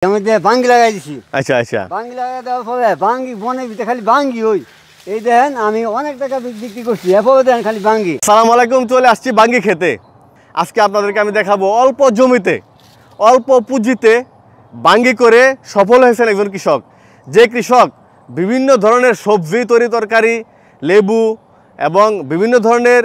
ভাঙ্গি লাগাই দিছি। আচ্ছা আচ্ছা, ভাঙ্গি লাগাই দেওয়ার পরে ভাঙ্গি বনে ভিতরে খালি ভাঙ্গি হই। এই দেখেন আমি অনেক টাকা বিক্রি করছি, এরপরে দেখেন খালি ভাঙ্গি। আসসালামু আলাইকুম, চলে আসছি ভাঙ্গি খেতে। আজকে আপনাদেরকে আমি দেখাবো অল্প জমিতে অল্প পুঁজিতে ভাঙ্গি করে সফল হয়েছেন একজন কৃষক। যে কৃষক বিভিন্ন ধরনের সবজি তরি তরকারি, লেবু এবং বিভিন্ন ধরনের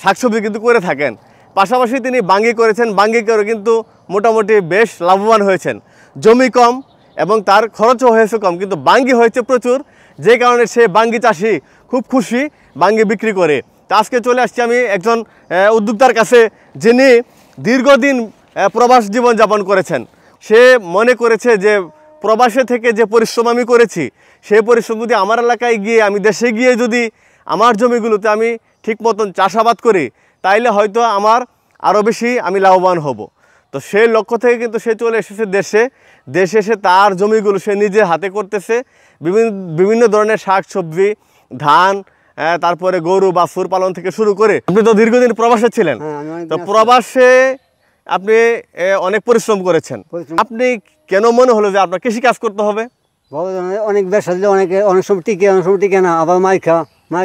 শাকসবজি কিন্তু করে থাকেন। পাশাপাশি তিনি ভাঙ্গি করেছেন, ভাঙ্গি করে কিন্তু মোটামুটি বেশ লাভবান হয়েছেন। জমি কম এবং তার খরচও হয়েছে কম, কিন্তু ভাঙ্গি হয়েছে প্রচুর, যে কারণে সে ভাঙ্গি চাষি খুব খুশি ভাঙ্গি বিক্রি করে। তো আজকে চলে আসছি আমি একজন উদ্যোক্তার কাছে, যিনি দীর্ঘদিন প্রবাস জীবনযাপন করেছেন। সে মনে করেছে যে প্রবাসে থেকে যে পরিশ্রম আমি করেছি, সেই পরিশ্রম যদি আমার এলাকায় গিয়ে, আমি দেশে গিয়ে যদি আমার জমিগুলোতে আমি ঠিক মতন চাষাবাদ করি, তাইলে হয়তো আমার আরও বেশি আমি লাভবান হব। তো সেই লক্ষ্য থেকে কিন্তু সে চলে এসেছে দেশে এসে তার জমিগুলো সে নিজে হাতে করতেছে। বিভিন্ন ধরনের শাক সবজি, ধান, তারপরে গরু বাছুর পালন থেকে শুরু করে। আপনি তো দীর্ঘদিন প্রবাসে ছিলেন, তো প্রবাসে আপনি অনেক পরিশ্রম করেছেন। আপনি কেন মনে হলো যে আপনার কৃষি কাজ করতে হবে? অনেক ব্যবসা দিলে অনেক সময় টিকে না, আবার মাই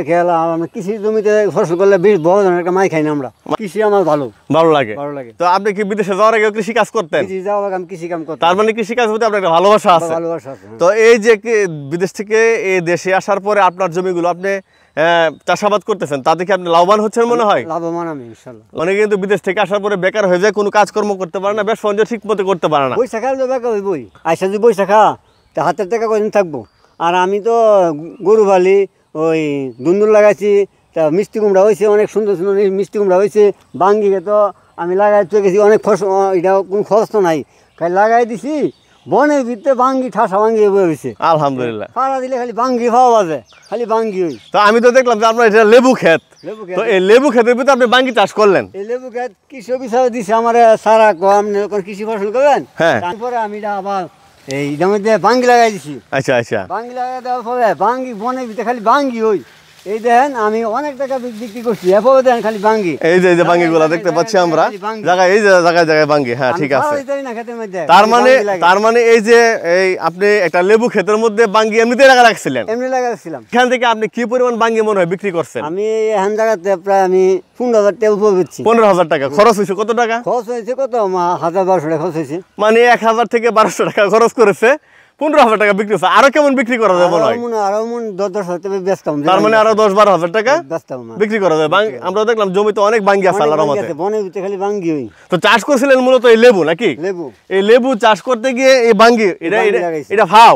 খেলা। আমরা কৃষি জমিতে ফসল করলে বেশ বড় ধরনের একটা মাই খাই না আমরা। কৃষি আমার ভালো লাগে। তো আপনি কি বিদেশে যাওয়ার আগে কৃষি কাজ করতেন? আমি কৃষি কাম করতাম। তার মানে কৃষি কাজ প্রতি আপনার একটা ভালোবাসা আছে। তো এই যে বিদেশ থেকে এই দেশে আসার পরে আপনার জমিগুলো আপনি চাষাবাদ করতেছেন, তাতে কি আপনি লাভবান হচ্ছেন মনে হয়? লাভবান আমি ইনশাআল্লাহ। অনেকে কিন্তু বিদেশ থেকে আসার পরে বেকার হয়ে যায়, কোনো কাজকর্ম করতে পারে না, ব্যবসা বাণিজ্য ঠিক মতো করতে পারে না। বৈশা খাওয়া বেকার হইবই, আইসা যদি বৈশা খা তা হাতের টাকা কদিন থাকবো। আর আমি তো গরু বালি, ওই দুন্দুর লাগাইছি, তা মিষ্টি কুমড়া হয়েছে, অনেক সুন্দর সুন্দর মিষ্টি কুমড়া হয়েছে। ভাঙ্গিকে তো আমি লাগাই গেছি, অনেক ফসল, এটা কোনো খরচ তো নাই, খালি লাগাই দিছি। বনের ভিতরে ভাঙ্গি ঠাসা ভাঙ্গি হয়েছে আলহামদুলিল্লাহ। পাড়া দিলে খালি ভাঙ্গি পাওয়া যায়, খালি ভাঙ্গি হই। তো আমি তো দেখলাম যে আপনার এটা লেবু ক্ষেত, তো এই লেবু ক্ষেতের ভিতরে আপনি ভাঙ্গি চাষ করলেন। এই লেবু ক্ষেত কৃষি অফিসার দিছে আমার সারা কম কৃষি ফসল করবেন। তারপরে আমি আবার এই মধ্যে ভাঙ্গি লাগাই দিছি। আচ্ছা আচ্ছা, ভাঙ্গি লাগাই দেওয়ার পরে ভাঙ্গি বনের ভিতরে খালি ভাঙ্গি হই। এই দেখেন আমি অনেক টাকা বিক্রি করছি, এরপরে দেখেন খালি ভাঙ্গি। এই যে ভাঙ্গি গুলা দেখতে পাচ্ছি আমরা জায়গায়, এই যে জায়গায় ভাঙ্গি। হ্যাঁ ঠিক আছে। তার মানে এই যে আপনি একটা লেবু ক্ষেতের মধ্যে ভাঙ্গি এমনিতে রাখছিলেন? এমনি লাগাচ্ছিলাম। এখান থেকে আপনি কি পরিমাণ ভাঙ্গি মনে হয় বিক্রি করছেন? আমি এখান জায়গাতে প্রায় আমি 15,000 টাকা উপর বেচছি। 15,000 টাকা খরচ হয়েছে? কত টাকা খরচ হয়েছে? কত 1,000-1,200 টাকা খরচ হয়েছে। মানে 1,000 থেকে 1,200 টাকা খরচ করেছে, 15,000 টাকা বিক্রি হচ্ছে। আরো কেমন বিক্রি করা যাবে? আরো 10,000 টাকা বেচতাম। তার মানে আরো 10-12,000 টাকা বিক্রি করা যাবে। আমরা দেখলাম জমিতে অনেক ভাঙ্গি আছে আল্লাহর রহমতে। বনের ভিতরে খালি ভাঙ্গি হই। তো চাষ করছিলেন মূলত এই লেবু নাকি? লেবু। এই লেবু চাষ করতে গিয়ে এই ভাঙ্গি, এটা ফাও।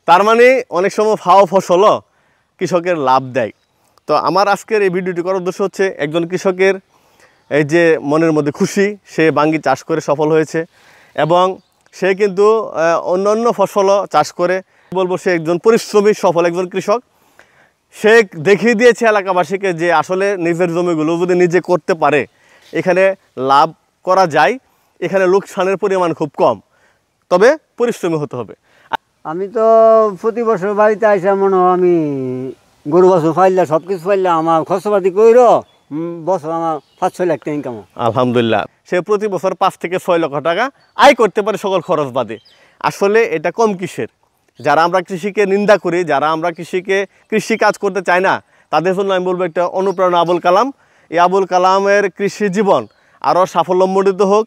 তার মানে অনেক সময় ফাও ফসলও কৃষকের লাভ দেয়। তো আমার আজকের এই ভিডিওটি করার উদ্দেশ্য হচ্ছে, একজন কৃষকের এই যে মনের মধ্যে খুশি, সে ভাঙ্গি চাষ করে সফল হয়েছে এবং সে কিন্তু অন্যান্য ফসলও চাষ করে। বলবো সে একজন পরিশ্রমী সফল একজন কৃষক। সে দেখিয়ে দিয়েছে এলাকাবাসীকে যে আসলে নিজের জমিগুলো যদি নিজে করতে পারে, এখানে লাভ করা যায়, এখানে লোকসানের পরিমাণ খুব কম, তবে পরিশ্রমী হতে হবে। আমি তো প্রতি বছর বাড়িতে আইসা মনে হয় আমি গরু বাছুর ফাইলা সব কিছু ফাইলা আমার খরচপাতি কইর বছর আমার 5-6 লাখ টাকা ইনকাম। আলহামদুলিল্লাহ, সে প্রতি বছর 5 থেকে 6 লক্ষ টাকা আয় করতে পারে সকল খরচ বাদে। আসলে এটা কম কিসের? যারা আমরা কৃষিকে নিন্দা করি, যারা আমরা কৃষি কাজ করতে চাই না, তাদের জন্য আমি বলবো একটা অনুপ্রেরণা আবুল কালাম। এই আবুল কালামের কৃষি জীবন আরও সাফল্যমণ্ডিত হোক,